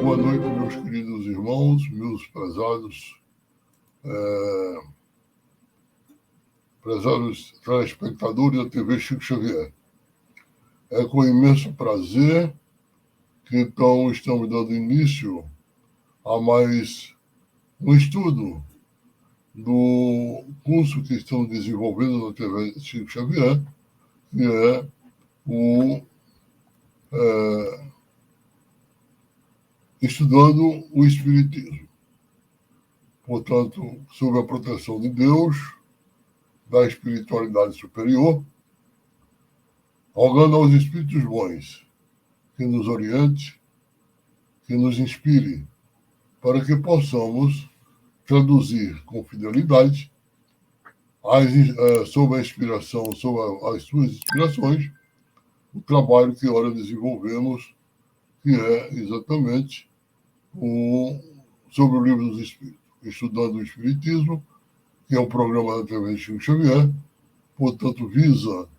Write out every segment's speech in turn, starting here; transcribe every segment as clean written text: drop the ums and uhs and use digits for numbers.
Boa noite, meus queridos irmãos, meus prezados telespectadores da TV Chico Xavier. É com imenso prazer que então estamos dando início a mais um estudo do curso que estamos desenvolvendo na TV Chico Xavier, que é o Estudando o Espiritismo. Portanto, sob a proteção de Deus, da espiritualidade superior, rogando aos espíritos bons que nos oriente, que nos inspire, para que possamos traduzir com fidelidade, sob a inspiração, sob as suas inspirações, o trabalho que ora desenvolvemos, que é exatamente sobre o Livro dos Espíritos, Estudando o Espiritismo, que é um programa da TV Chico Xavier, portanto, visa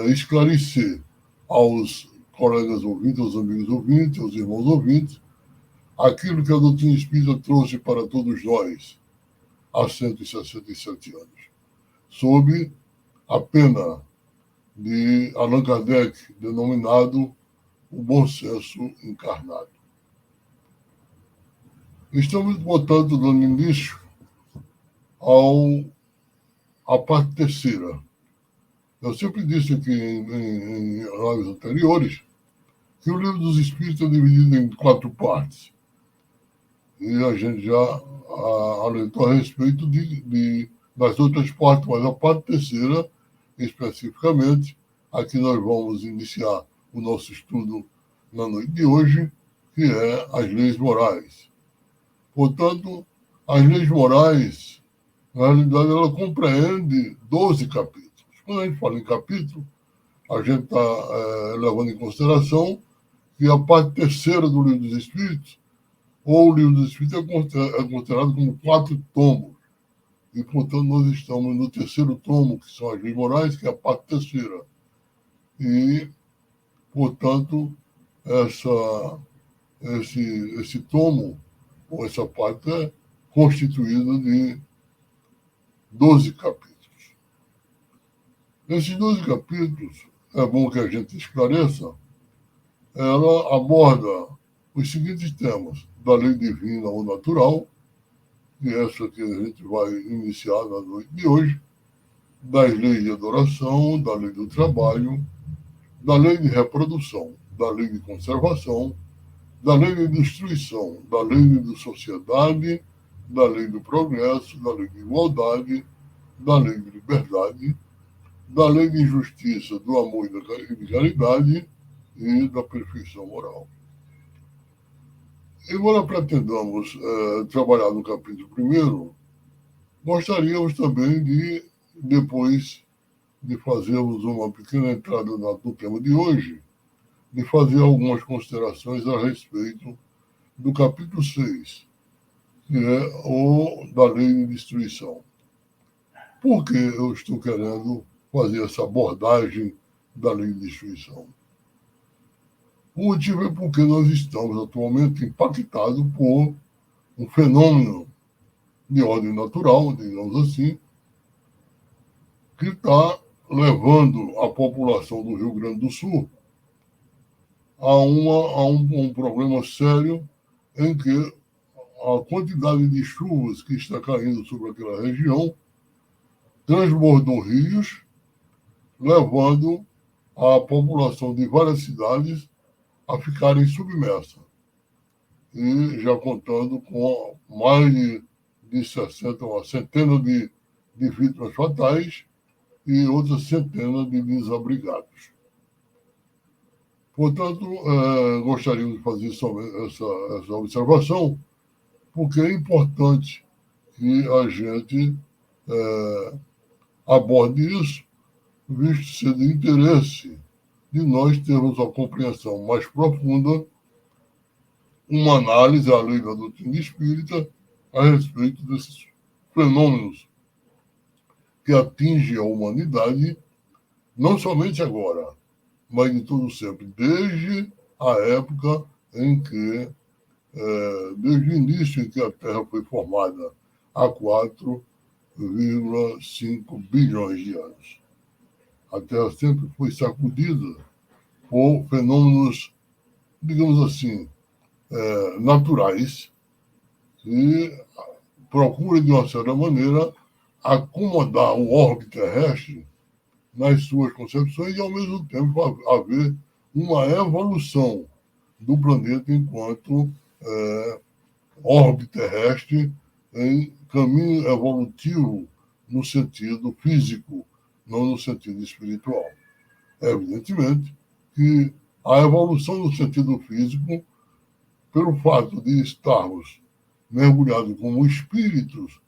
esclarecer aos colegas ouvintes, aos amigos ouvintes, aos irmãos ouvintes, aquilo que a doutrina espírita trouxe para todos nós há 167 anos, sob a pena de Allan Kardec, denominado o bom senso encarnado. Estamos, portanto, dando início à parte terceira. Eu sempre disse aqui em lives anteriores que o Livro dos Espíritos é dividido em 4 partes. E a gente já alertou a respeito das outras partes, mas a parte terceira, especificamente, aqui nós vamos iniciar o nosso estudo na noite de hoje, que é as leis morais. Portanto, as leis morais, na realidade, ela compreende 12 capítulos. Quando a gente fala em capítulo, a gente está levando em consideração que a parte terceira do Livro dos Espíritos, ou o Livro dos Espíritos, é considerado como 4 tomos. E, portanto, nós estamos no terceiro tomo, que são as leis morais, que é a parte terceira. E, portanto, esse tomo, ou essa parte, é constituída de 12 capítulos. Esses 12 capítulos, é bom que a gente esclareça, ela aborda os seguintes temas: da lei divina ou natural, que é essa que a gente vai iniciar na noite de hoje, das leis de adoração, da lei do trabalho, da lei de reprodução, da lei de conservação, da lei de destruição, da lei de sociedade, da lei do progresso, da lei de igualdade, da lei de liberdade, da lei de justiça, do amor e de caridade e da perfeição moral. Embora pretendamos trabalhar no capítulo 1º, gostaríamos também de, depois de fazermos uma pequena entrada no tema de hoje, de fazer algumas considerações a respeito do capítulo 6, que é o da lei de destruição. Por que eu estou querendo fazer essa abordagem da lei de destruição? O motivo é porque nós estamos atualmente impactados por um fenômeno de ordem natural, digamos assim, que está levando a população do Rio Grande do Sul a um problema sério em que a quantidade de chuvas que está caindo sobre aquela região transbordou rios, levando a população de várias cidades a ficarem submersas. E já contando com mais de 60, uma centena de vítimas fatais e outras centenas de desabrigados. Portanto, gostaríamos de fazer essa observação, porque é importante que a gente aborde isso, visto ser de interesse de nós termos uma compreensão mais profunda, uma análise, à lei da doutrina espírita, a respeito desses fenômenos que atingem a humanidade, não somente agora, mas de todo sempre, desde a época em que desde o início em que a Terra foi formada, há 4,5 bilhões de anos. A Terra sempre foi sacudida por fenômenos, digamos assim, naturais, que procuram, de uma certa maneira, acomodar o orbe terrestre nas suas concepções e, ao mesmo tempo, haver uma evolução do planeta enquanto orbe terrestre em caminho evolutivo no sentido físico, não no sentido espiritual. Evidentemente que a evolução no sentido físico, pelo fato de estarmos mergulhados como espíritos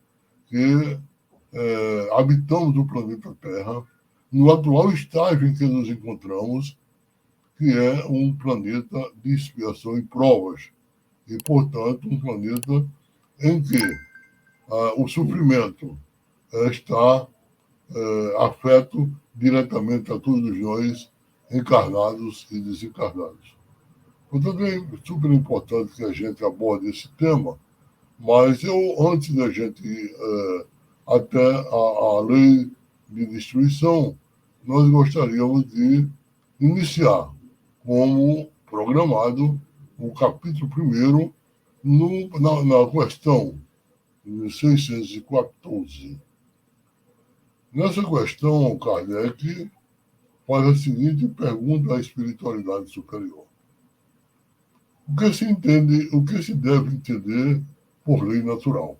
que habitamos o planeta Terra, no atual estágio em que nos encontramos, que é um planeta de expiação e provas, e, portanto, um planeta em que o sofrimento está afeto diretamente a todos nós, encarnados e desencarnados. Portanto, é super importante que a gente aborde esse tema, mas antes da gente ir até a lei de destruição, nós gostaríamos de iniciar, como programado, o capítulo 1º na questão 614. Nessa questão, Kardec faz a seguinte pergunta à espiritualidade superior. O que se deve entender por lei natural?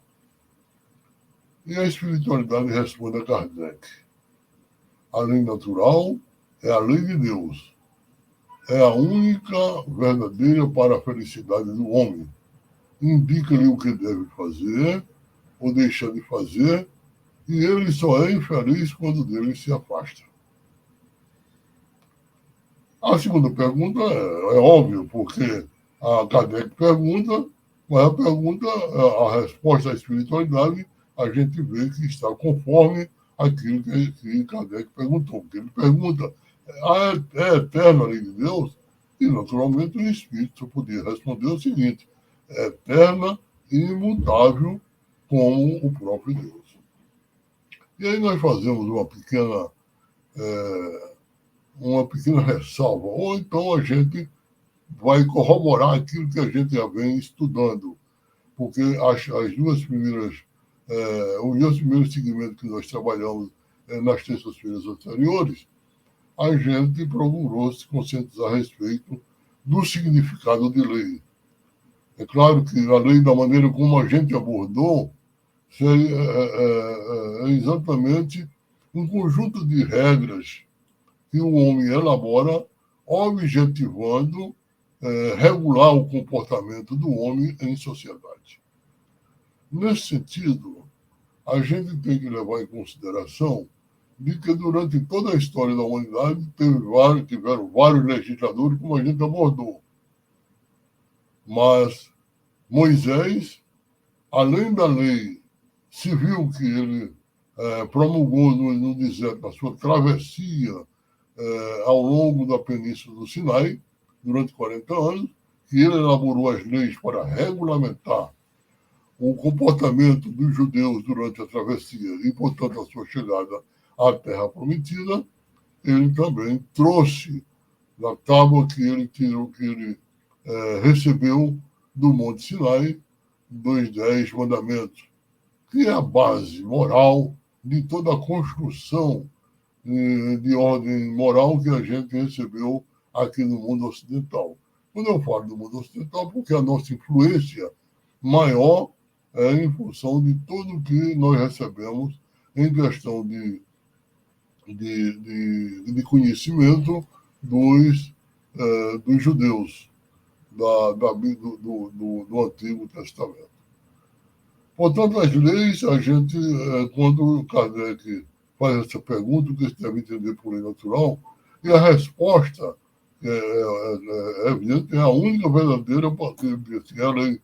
E a espiritualidade responde a Kardec. A lei natural é a lei de Deus. É a única verdadeira para a felicidade do homem. Indica-lhe o que deve fazer ou deixar de fazer, e ele só é infeliz quando dele se afasta. A segunda pergunta é óbvia, porque a Kardec pergunta, mas a resposta à espiritualidade, a gente vê que está conforme aquilo que Kardec perguntou. Porque ele pergunta, é eterna a lei de Deus? E, naturalmente, o Espírito podia responder o seguinte, é eterna e imutável como o próprio Deus. E aí nós fazemos uma pequena ressalva, ou então a gente vai corroborar aquilo que a gente já vem estudando, porque os dois primeiros segmentos que nós trabalhamos nas terças-feiras anteriores, a gente procurou se conscientizar a respeito do significado de lei. É claro que a lei, da maneira como a gente abordou, é exatamente um conjunto de regras que o homem elabora, objetivando regular o comportamento do homem em sociedade. Nesse sentido, a gente tem que levar em consideração de que durante toda a história da humanidade tiveram vários legisladores, como a gente abordou. Mas Moisés, além da lei civil que ele promulgou no deserto, na sua travessia ao longo da Península do Sinai, durante 40 anos, que ele elaborou as leis para regulamentar o comportamento dos judeus durante a travessia e, portanto, a sua chegada à Terra Prometida, ele também trouxe na tábua que ele recebeu do Monte Sinai, dos 10 mandamentos, que é a base moral de toda a construção de ordem moral que a gente recebeu aqui no mundo ocidental. Quando eu falo do mundo ocidental, porque a nossa influência maior é em função de tudo que nós recebemos em questão de conhecimento dos judeus do Antigo Testamento. Portanto, as leis, a gente, quando Kardec faz essa pergunta, o que se deve entender por lei natural, e a resposta é evidente, é a única verdadeira, porque a lei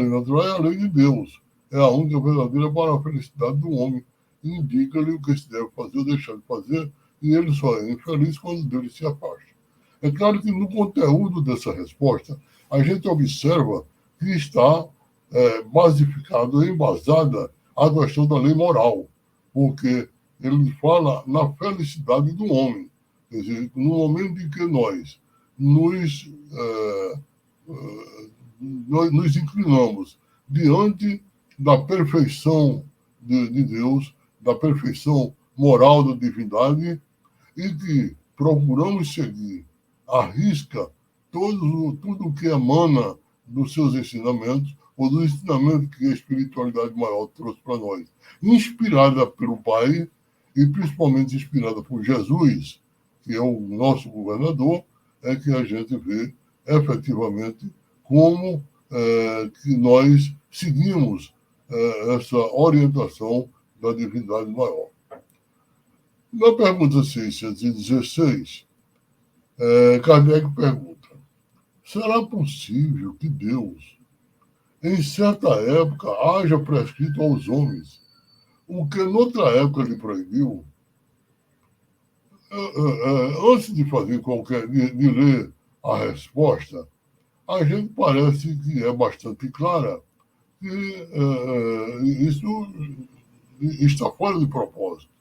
natural é a lei de Deus, é a única verdadeira para a felicidade do homem, indica-lhe o que se deve fazer ou deixar de fazer, e ele só é infeliz quando dele se afasta. É claro que no conteúdo dessa resposta, a gente observa que está basificada, embasada a questão da lei moral, porque ele fala na felicidade do homem. Quer dizer, no momento em que nos, eh, nós nos inclinamos diante da perfeição de Deus, da perfeição moral da divindade, e que procuramos seguir à risca tudo que emana dos seus ensinamentos, ou dos ensinamentos que a espiritualidade maior trouxe para nós, inspirada pelo Pai, e principalmente inspirada por Jesus, que é o nosso governador, é que a gente vê efetivamente como que nós seguimos essa orientação da divindade maior. Na pergunta 616, Kardec pergunta: será possível que Deus, em certa época, haja prescrito aos homens o que noutra época lhe proibiu? Antes de fazer de ler a resposta, a gente parece que é bastante clara que isso está fora de propósito.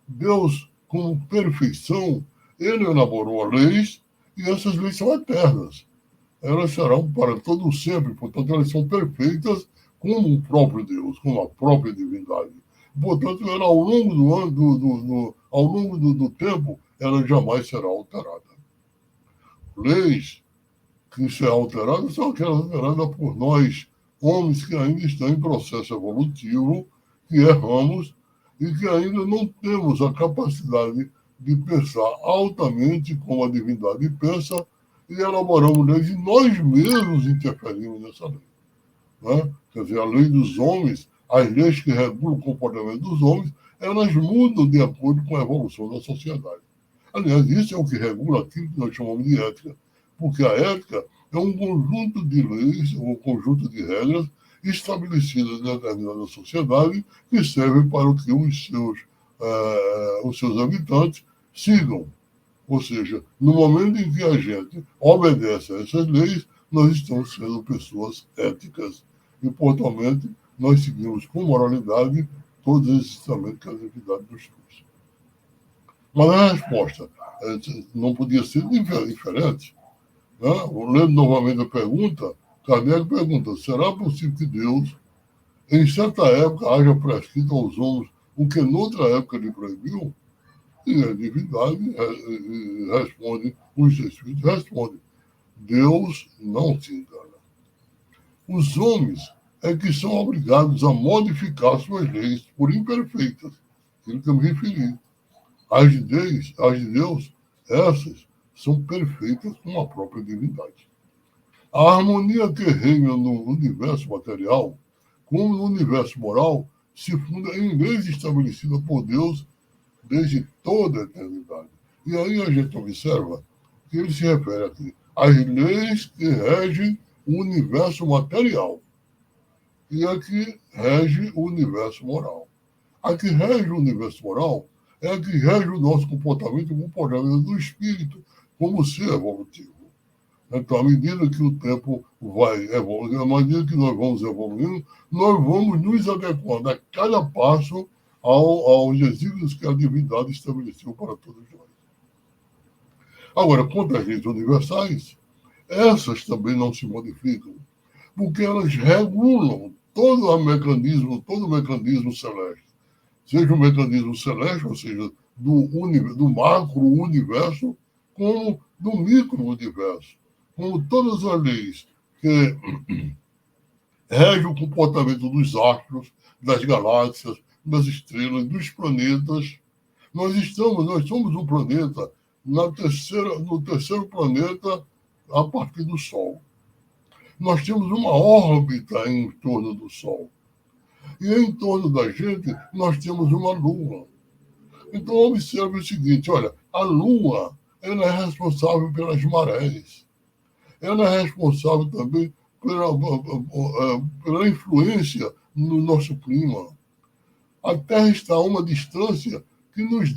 Deus, como perfeição, ele elaborou leis e essas leis são eternas. Elas serão para todo sempre, portanto, elas são perfeitas como o próprio Deus, como a própria divindade. Portanto, ela, ao longo do tempo, ela jamais será alterada. Leis que serão alteradas são aquelas alteradas por nós, homens que ainda estão em processo evolutivo, que erramos e que ainda não temos a capacidade de pensar altamente como a divindade pensa e elaboramos leis e nós mesmos interferimos nessa lei. Né? Quer dizer, a lei dos homens, as leis que regulam o comportamento dos homens, elas mudam de acordo com a evolução da sociedade. Aliás, isso é o que regula aquilo que nós chamamos de ética, porque a ética é um conjunto de leis, um conjunto de regras estabelecidas em determinada sociedade que servem para que os seus habitantes sigam. Ou seja, no momento em que a gente obedece a essas leis, nós estamos sendo pessoas éticas e, portanto, nós seguimos com moralidade todos esses ensinamentos que a divindade nos trouxe. Mas a resposta não podia ser diferente. Né? Lendo novamente a pergunta, Kardec pergunta: será possível que Deus, em certa época, haja prescrito aos homens o que noutra época lhe proibiu? E a divindade responde, os espíritos respondem: Deus não se engana. Os homens é que são obrigados a modificar suas leis por imperfeitas, aquilo que eu me referi. As de Deus, essas são perfeitas com a própria divindade. A harmonia que reina no universo material, como no universo moral, se funda em leis estabelecidas por Deus desde toda a eternidade. E aí a gente observa que ele se refere aqui às leis que regem o universo material e a que rege o universo moral. A que rege o universo moral é a que rege o nosso comportamento, o comportamento do espírito como ser evolutivo. Então, à medida que o tempo vai evoluindo, à medida que nós vamos evoluindo, nós vamos nos adequando a cada passo aos desígnios que a divindade estabeleceu para todos nós. Agora, quanto às leis universais, essas também não se modificam, porque elas regulam todo o mecanismo celeste. Seja o mecanismo celeste, ou seja, do macro-universo, como do micro-universo. Como todas as leis que regem o comportamento dos astros, das galáxias, das estrelas, dos planetas. Nós somos um planeta no terceiro planeta a partir do Sol. Nós temos uma órbita em torno do Sol. E em torno da gente, nós temos uma Lua. Então, observe o seguinte, olha, a Lua ela é responsável pelas marés. Ela é responsável também pela influência no nosso clima. A Terra está a uma distância que nos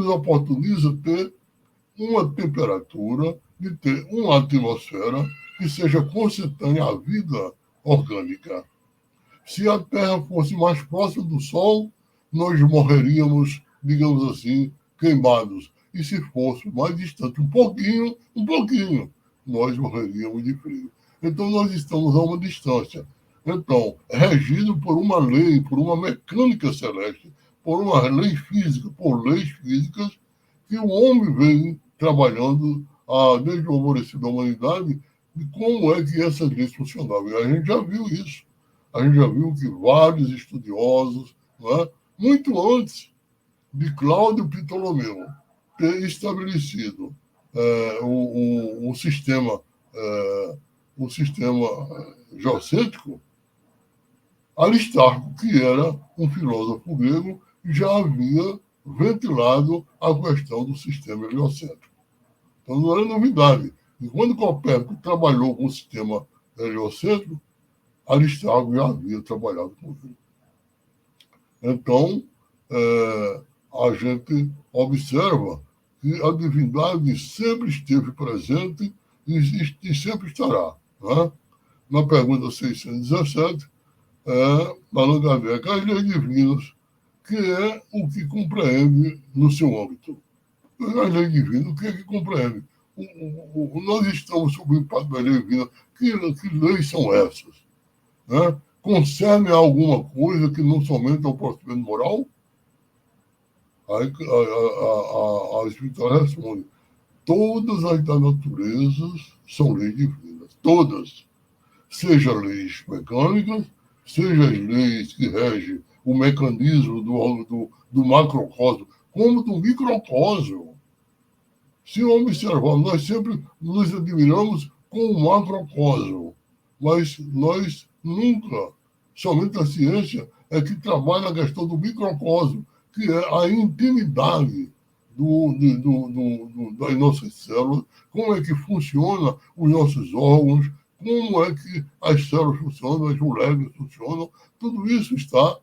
oportuniza ter uma temperatura de ter uma atmosfera que seja consentânea à vida orgânica. Se a Terra fosse mais próxima do Sol, nós morreríamos, digamos assim, queimados. E se fosse mais distante, um pouquinho, nós morreríamos de frio. Então, nós estamos a uma distância. Então, regido por uma lei, por uma mecânica celeste, por uma lei física, por leis físicas, que o homem vem trabalhando desde o alvorecer da humanidade, de como é que essas leis funcionavam. E a gente já viu isso. A gente já viu que vários estudiosos, não é, muito antes de Cláudio Ptolomeu ter estabelecido o sistema, o sistema geocêntrico, Aristarco, que era um filósofo grego, já havia ventilado a questão do sistema heliocêntrico. Então não era novidade. E quando Copérnico trabalhou com o sistema heliocêntrico, Aristarco já havia trabalhado com ele. Então, a gente observa que a divindade sempre esteve presente e sempre estará. Né? Na pergunta 617, Allan Kardec, as leis divinas, que é o que compreende no seu âmbito. As leis divinas, o que é que compreende? Nós estamos sob o impacto das leis divinas. Que leis são essas? Né? Concerne a alguma coisa que não somente ao procedimento moral? Aí a espiritualidade responde: todas as da natureza são leis divinas, todas. Seja leis mecânicas, seja as leis que regem o mecanismo do macrocosmo, como do microcosmo. Se observar, nós sempre nos admiramos com o macrocosmo, mas nós nunca, somente a ciência, é que trabalha a questão do microcosmo, que é a intimidade das nossas células, como é que funcionam os nossos órgãos, como é que as células funcionam, as moléculas funcionam, tudo isso está,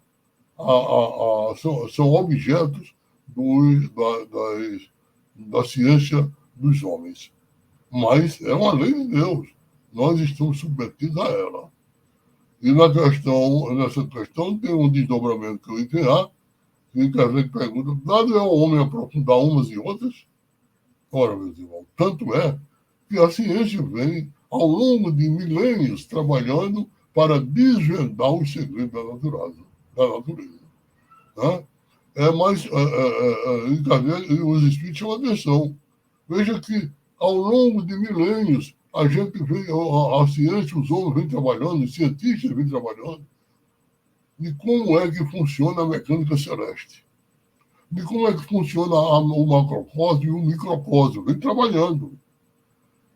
são objetos da ciência dos homens. Mas é uma lei de Deus. Nós estamos submetidos a ela. E nessa questão tem um desdobramento que eu entendi, que Kardec pergunta: dado é ao homem aprofundar umas e outras? Ora, meus irmãos, tanto é que a ciência vem, ao longo de milênios, trabalhando para desvendar os segredos da natureza. Né? Mas os espíritos chamam atenção. Veja que, ao longo de milênios, a ciência, os homens vêm trabalhando, os cientistas vêm trabalhando, de como é que funciona a mecânica celeste, de como é que funciona o macrocosmo e o microcosmo, vem trabalhando.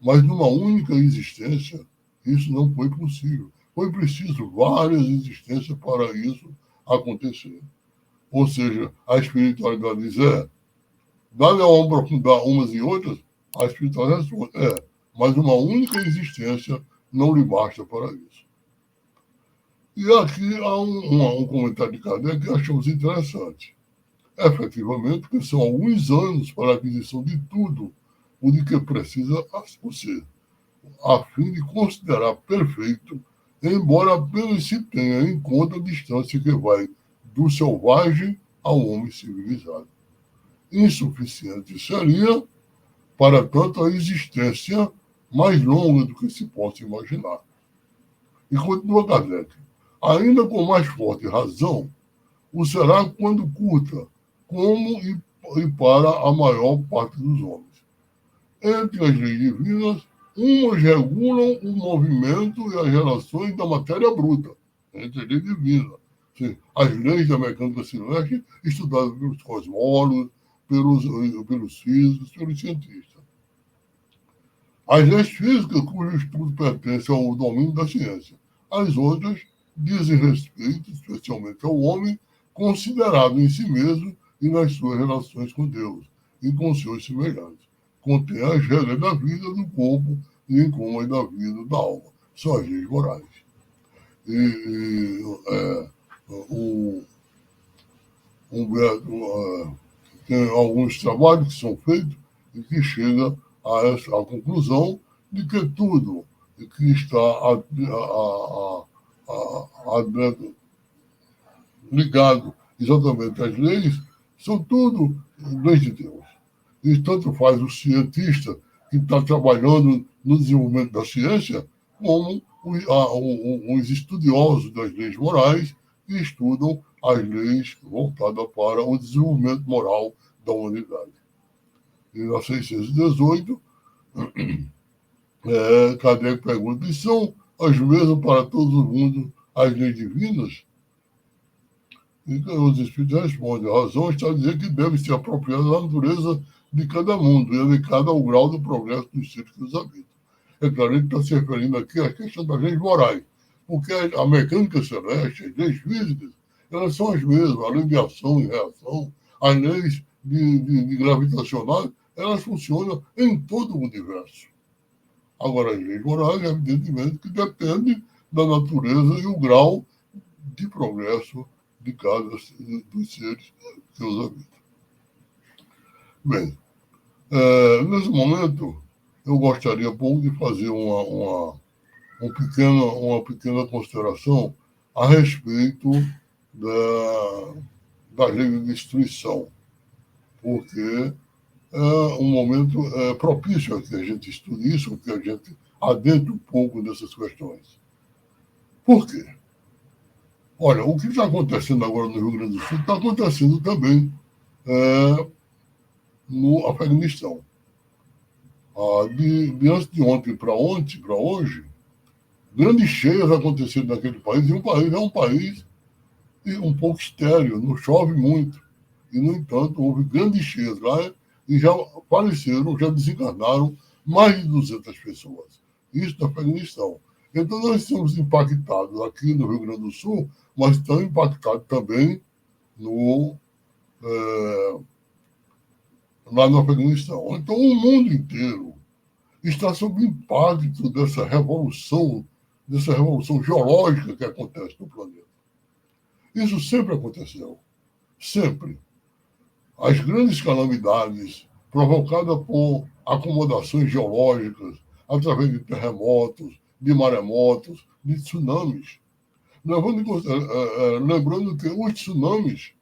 Mas numa única existência, isso não foi possível. Foi preciso várias existências para isso acontecer. Ou seja, a espiritualidade diz: dá-lhe a aprofundar umas e outras, a espiritualidade responde: mas uma única existência não lhe basta para isso. E aqui há um comentário de Kardec que achamos interessante. Efetivamente, porque são alguns anos para a aquisição de tudo o de que precisa o ser, a fim de considerar perfeito, embora apenas se tenha em conta a distância que vai do selvagem ao homem civilizado. Insuficiente seria, para tanto, a existência mais longa do que se possa imaginar. E continua Kardec: ainda com mais forte razão, o será quando curta, como e para a maior parte dos homens. Entre as leis divinas, umas regulam o movimento e as relações da matéria bruta, entre as leis divinas. As leis da mecânica celeste, estudadas pelos cosmólogos, pelos físicos, pelos cientistas. As leis físicas, cujo estudo pertence ao domínio da ciência. As outras dizem respeito, especialmente ao homem, considerado em si mesmo e nas suas relações com Deus e com seus semelhantes. Contém as regras da vida do corpo e como as da vida da alma. São as leis morais. Tem alguns trabalhos que são feitos e que chega à conclusão de que tudo que está ligado exatamente às leis são tudo leis de Deus. E tanto faz o cientista que está trabalhando no desenvolvimento da ciência, como os estudiosos das leis morais que estudam as leis voltadas para o desenvolvimento moral da humanidade. E na 618, Kardec pergunta: e são as mesmas para todos os mundos as leis divinas? E os Espíritos respondem: a razão está a dizer que deve ser apropriada da natureza de cada mundo e adequada ao grau do progresso dos seres que os habitam. É claro, ele está se referindo aqui à questão das leis morais, porque a mecânica celeste, as leis físicas, elas são as mesmas, a lei de ação e reação, as leis de gravitacionais, elas funcionam em todo o universo. Agora, as leis morais, evidentemente, que dependem da natureza e o grau de progresso de cada dos seres que os habitam. Bem, nesse momento, eu gostaria um pouco de fazer uma pequena consideração a respeito da lei de destruição, porque é um momento propício a que a gente estude isso, que a gente adentre um pouco nessas questões. Por quê? Olha, o que está acontecendo agora no Rio Grande do Sul está acontecendo também no Afeganistão. De antes de ontem para hoje, grandes cheias aconteceram naquele país, e o país é um país um pouco estéril, não chove muito. E, no entanto, houve grandes cheias lá e já faleceram, já desencarnaram mais de 200 pessoas. Isso no Afeganistão. Então, nós estamos impactados aqui no Rio Grande do Sul, mas estamos impactados também lá no Afeganistão. Então, o mundo inteiro está sob o impacto dessa revolução geológica que acontece no planeta. Isso sempre aconteceu. Sempre. As grandes calamidades provocadas por acomodações geológicas, através de terremotos, de maremotos, de tsunamis. Lembrando que os tsunamis,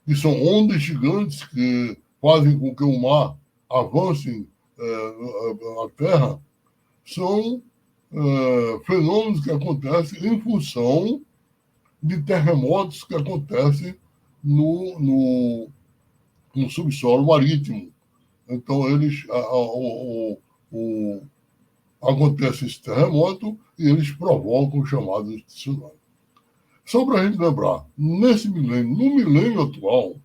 que são ondas gigantes que fazem com que o mar avance a Terra, são fenômenos que acontecem em função de terremotos que acontecem no subsolo marítimo. Então, acontece esse terremoto e eles provocam os chamados tsunamis. Só para a gente lembrar, no milênio atual,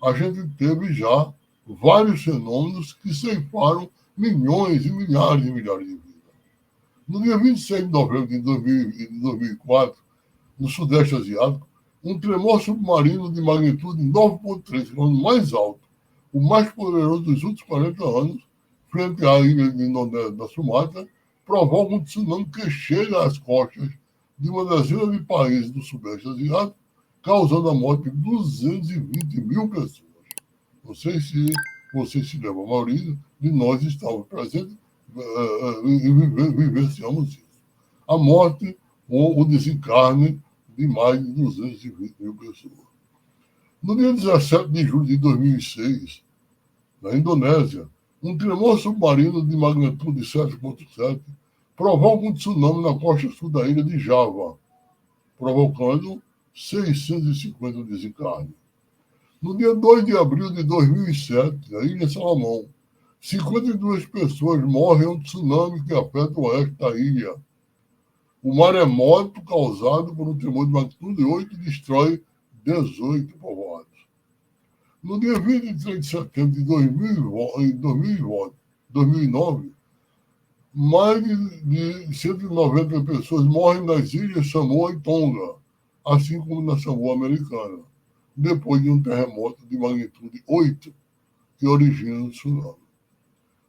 a gente teve já vários fenômenos que ceifaram milhões e milhares de vidas. No dia 26 de novembro de 2004, no Sudeste Asiático, um tremor submarino de magnitude 9,3, o mais alto, o mais poderoso dos últimos 40 anos, frente à ilha da Sumatra, provoca um tsunami que chega às costas de uma dezena de países do Sudeste Asiático, causando a morte de 220 mil pessoas. Não sei se vocês se lembram, a maioria de nós estávamos presentes e vivenciamos isso. A morte ou o desencarne de mais de 220 mil pessoas. No dia 17 de julho de 2006, na Indonésia, um tremor submarino de magnitude 7,7 provoca um tsunami na costa sul da ilha de Java, provocando 650 desencarnes. No dia 2 de abril de 2007, na Ilha Salomão, 52 pessoas morrem em um tsunami que afeta o oeste da ilha. O maremoto causado por um tremor de magnitude 8 destrói 18 povoados. No dia 23 de setembro de 2009, mais de 190 pessoas morrem nas ilhas Samoa e Tonga, assim como na Samoa Americana, depois de um terremoto de magnitude 8 que origina o tsunami.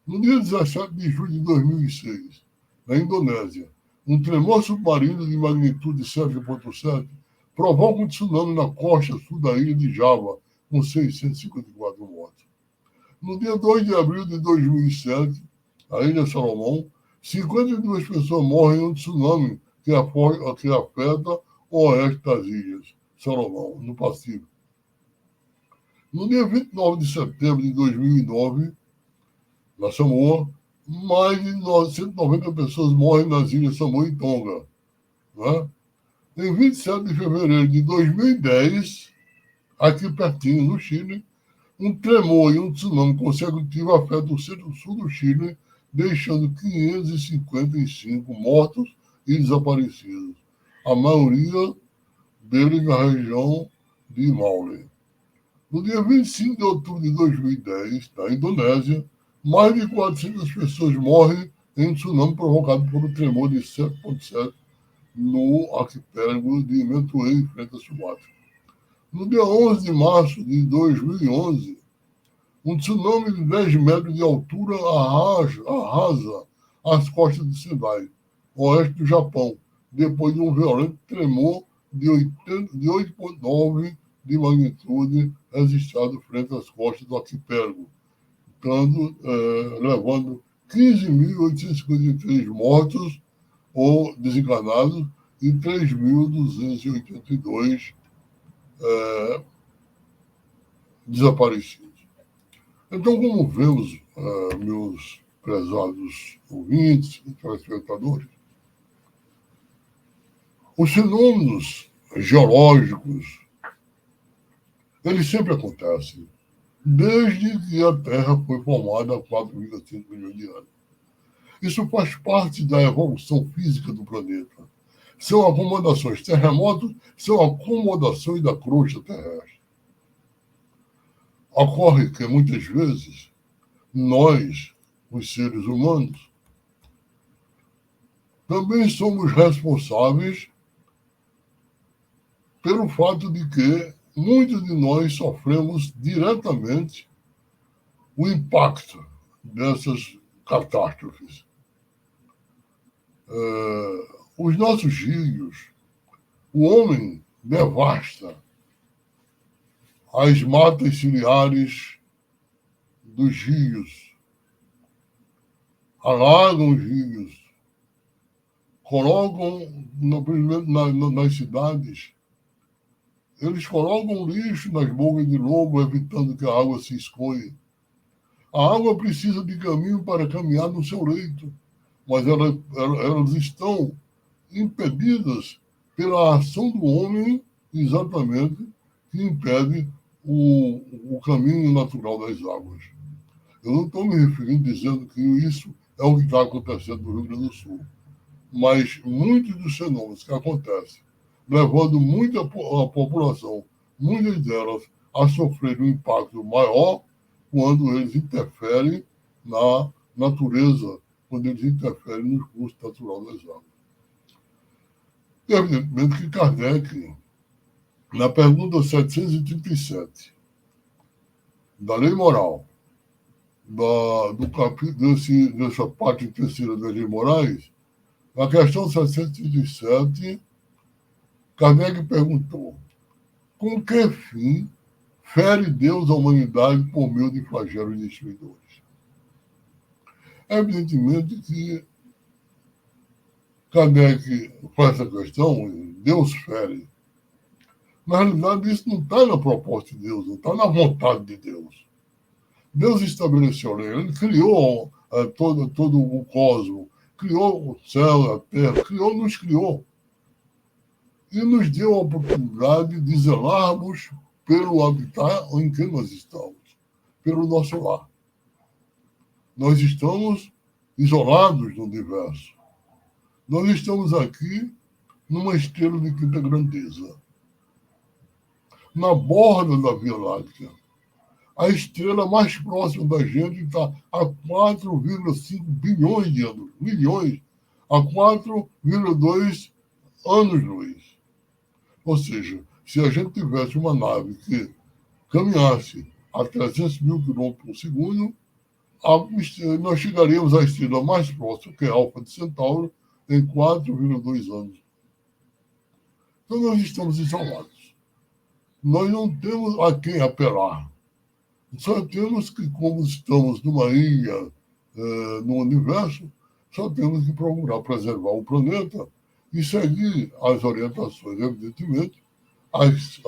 No dia 17 de julho de 2006, na Indonésia, um tremor submarino de magnitude 7,7 provoca um tsunami na costa sul da ilha de Java, com 654 mortes. No dia 2 de abril de 2007, a Ilha Salomão, 52 pessoas morrem em um tsunami que afeta o oeste das Ilhas Salomão, no Pacífico. No dia 29 de setembro de 2009, na Samoa, mais de 190 pessoas morrem nas Ilhas Samoa e Tonga. Né? Em 27 de fevereiro de 2010, aqui pertinho, no Chile, um tremor e um tsunami consecutivo afetam o centro-sul do Chile, deixando 555 mortos e desaparecidos, a maioria deles na região de Maule. No dia 25 de outubro de 2010, na Indonésia, mais de 400 pessoas morrem em tsunami provocado por um tremor de 7,7 no arquipélago de Mentawai, em frente a Sumatra. No dia 11 de março de 2011, um tsunami de 10 metros de altura arrasa as costas de Sendai, oeste do Japão, depois de um violento tremor de 8,9 de magnitude registrado frente às costas do arquipélago, levando 15.853 mortos ou desencarnados e 3.282 desaparecidos. Então, como vemos, meus prezados ouvintes e telespectadores, os fenômenos geológicos, eles sempre acontecem, desde que a Terra foi formada há 4,5 milhões de anos. Isso faz parte da evolução física do planeta. São acomodações. Terremotos são acomodações da crosta terrestre. Ocorre que, muitas vezes, nós, os seres humanos, também somos responsáveis pelo fato de que muitos de nós sofremos diretamente o impacto dessas catástrofes. Os nossos rios, o homem devasta as matas ciliares dos rios, alagam os rios, colocam nas cidades, eles colocam lixo nas bocas de lobo, evitando que a água se escoe. A água precisa de caminho para caminhar no seu leito, mas elas estão impedidas pela ação do homem, exatamente, que impede o caminho natural das águas. Eu não estou me referindo dizendo que isso é o que está acontecendo no Rio Grande do Sul, mas muitos dos fenômenos que acontecem, levando muita a população, muitas delas, a sofrer um impacto maior quando eles interferem na natureza, quando eles interferem no curso natural das águas. E, evidentemente, que Kardec, na pergunta 737 da Lei Moral, dessa parte terceira das Leis Morais, na questão 737, Kardec perguntou: com que fim fere Deus a humanidade por meio de flagelos destruidores? Evidentemente que Kardec faz essa questão, Deus fere. Na realidade, isso não está na proposta de Deus, não está na vontade de Deus. Deus estabeleceu a lei, ele criou todo o cosmos, criou o céu, a terra, nos criou. E nos deu a oportunidade de zelarmos pelo habitat em que nós estamos, pelo nosso lar. Nós estamos isolados no universo. Nós estamos aqui numa estrela de quinta grandeza, na borda da Via Láctea. A estrela mais próxima da gente está a 4,5 bilhões de anos, milhões, a 4,2 anos-luz. Ou seja, se a gente tivesse uma nave que caminhasse a 300 mil quilômetros por segundo, nós chegaríamos à estrela mais próxima, que é a Alfa de Centauro, em 4,2 anos. Então, nós estamos isolados. Nós não temos a quem apelar. Só temos que, como estamos numa ilha no universo, só temos que procurar preservar o planeta e seguir as orientações, evidentemente, as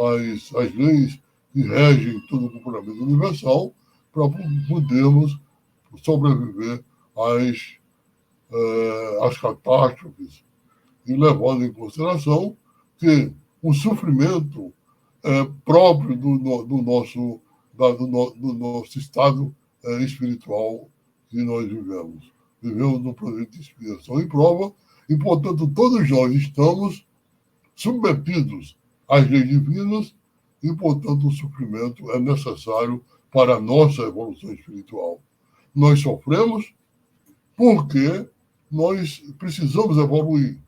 leis que regem todo o comportamento universal para podermos sobreviver às catástrofes e levando em consideração que o sofrimento é próprio do nosso estado espiritual que nós vivemos. Vivemos no planeta de expiação e prova, e, portanto, todos nós estamos submetidos às leis divinas e, portanto, o sofrimento é necessário para a nossa evolução espiritual. Nós sofremos porque nós precisamos evoluir.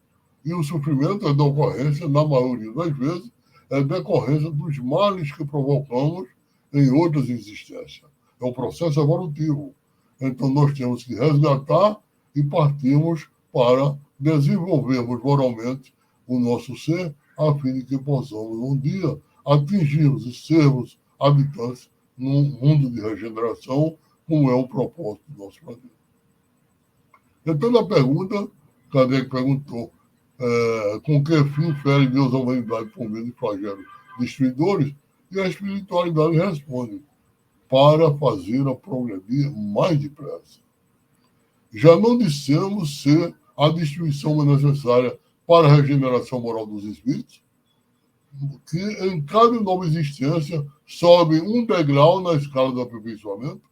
E o sofrimento é decorrência, na maioria das vezes, é decorrência dos males que provocamos em outras existências. É um processo evolutivo. Então, nós temos que resgatar e partirmos para desenvolvermos moralmente o nosso ser, a fim de que possamos, um dia, atingirmos e sermos habitantes num mundo de regeneração, como é o propósito do nosso planeta. Então, na pergunta, Kardec perguntou com que fim fere Deus a humanidade por meio de flagelos destruidores, e a espiritualidade responde: para fazer-a progredir mais depressa. Já não dissemos se a destruição é necessária para a regeneração moral dos espíritos, que em cada nova existência sobe um degrau na escala do aperfeiçoamento.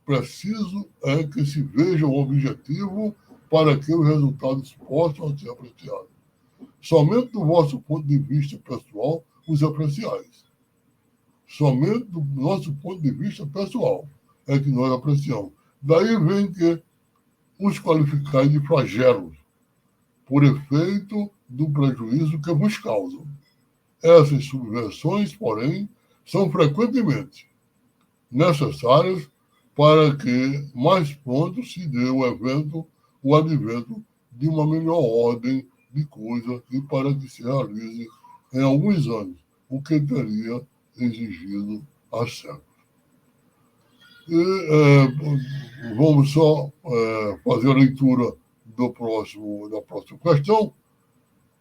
Preciso é que se veja o objetivo para que os resultados possam ser apreciados. Somente do vosso ponto de vista pessoal os apreciais. Somente do nosso ponto de vista pessoal é que nós apreciamos. Daí vem que os qualificais de flagelos, por efeito do prejuízo que vos causam. Essas subversões, porém, são frequentemente necessárias para que mais pronto se dê o advento de uma melhor ordem de coisas e para que se realize em alguns anos o que teria exigido há séculos. E vamos só fazer a leitura da próxima questão,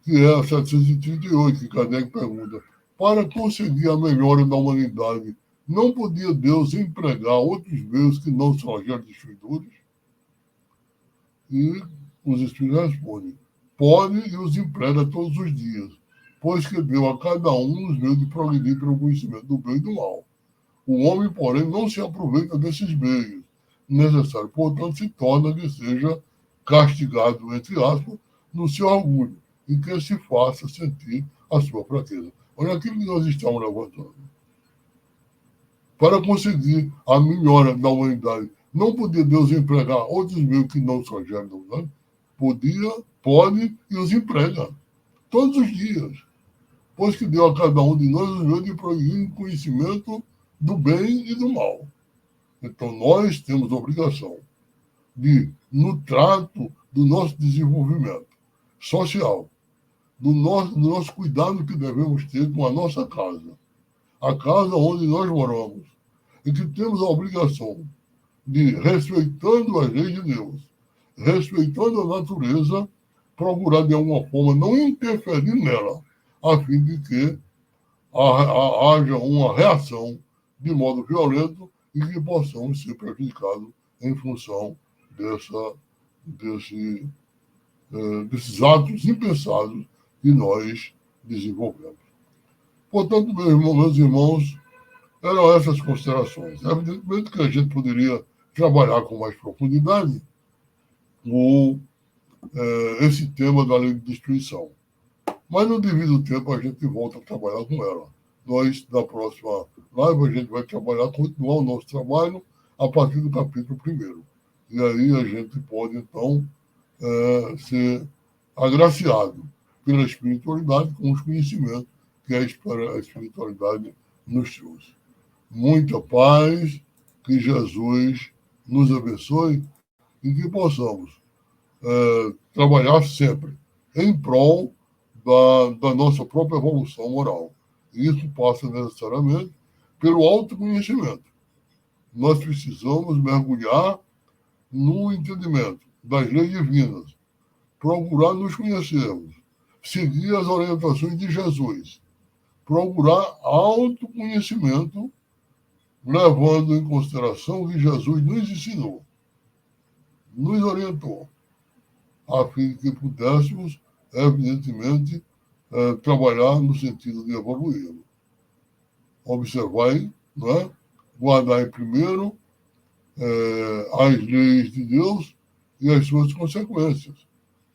que é a 738, que Kardec pergunta: para conseguir a melhora da humanidade, não podia Deus empregar outros meios que não são agentes destruidores? E os Espíritos respondem: pode e os emprega todos os dias, pois que deu a cada um os meios de progredir pelo conhecimento do bem e do mal. O homem, porém, não se aproveita desses meios necessários, portanto, se torna que seja castigado, entre aspas, no seu orgulho, e que se faça sentir a sua fraqueza. Olha aquilo que nós estamos levantando. Para conseguir a melhora da humanidade, não podia Deus empregar outros meios que não são gêneros, né? Pode e os emprega todos os dias, pois que deu a cada um de nós os meios de progredir conhecimento do bem e do mal. Então, nós temos a obrigação de, no trato do nosso desenvolvimento social, do nosso cuidado que devemos ter com a nossa casa, a casa onde nós moramos, e que temos a obrigação de, respeitando as leis de Deus, respeitando a natureza, procurar de alguma forma não interferir nela, a fim de que haja uma reação de modo violento e que possamos ser prejudicados em função desses atos impensados que nós desenvolvemos. Portanto, meus irmãos, eram essas considerações. Evidentemente que a gente poderia trabalhar com mais profundidade esse tema da lei de destruição. Mas, no devido tempo, a gente volta a trabalhar com ela. Nós, na próxima live, a gente vai continuar o nosso trabalho a partir do capítulo 1º. E aí a gente pode, então, ser agraciado pela espiritualidade com os conhecimentos que a espiritualidade nos trouxe. Muita paz, que Jesus nos abençoe e que possamos trabalhar sempre em prol da nossa própria evolução moral. E isso passa necessariamente pelo autoconhecimento. nós precisamos mergulhar no entendimento das leis divinas, procurar nos conhecermos, seguir as orientações de Jesus, procurar autoconhecimento, levando em consideração o que Jesus nos ensinou, nos orientou, a fim de que pudéssemos, evidentemente, trabalhar no sentido de evoluir. Observar, né? Guardar em primeiro as leis de Deus e as suas consequências.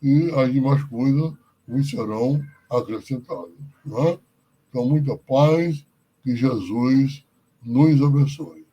E as demais coisas nos serão acrescentadas. Né? Então, muita paz, que Jesus nos abençoe.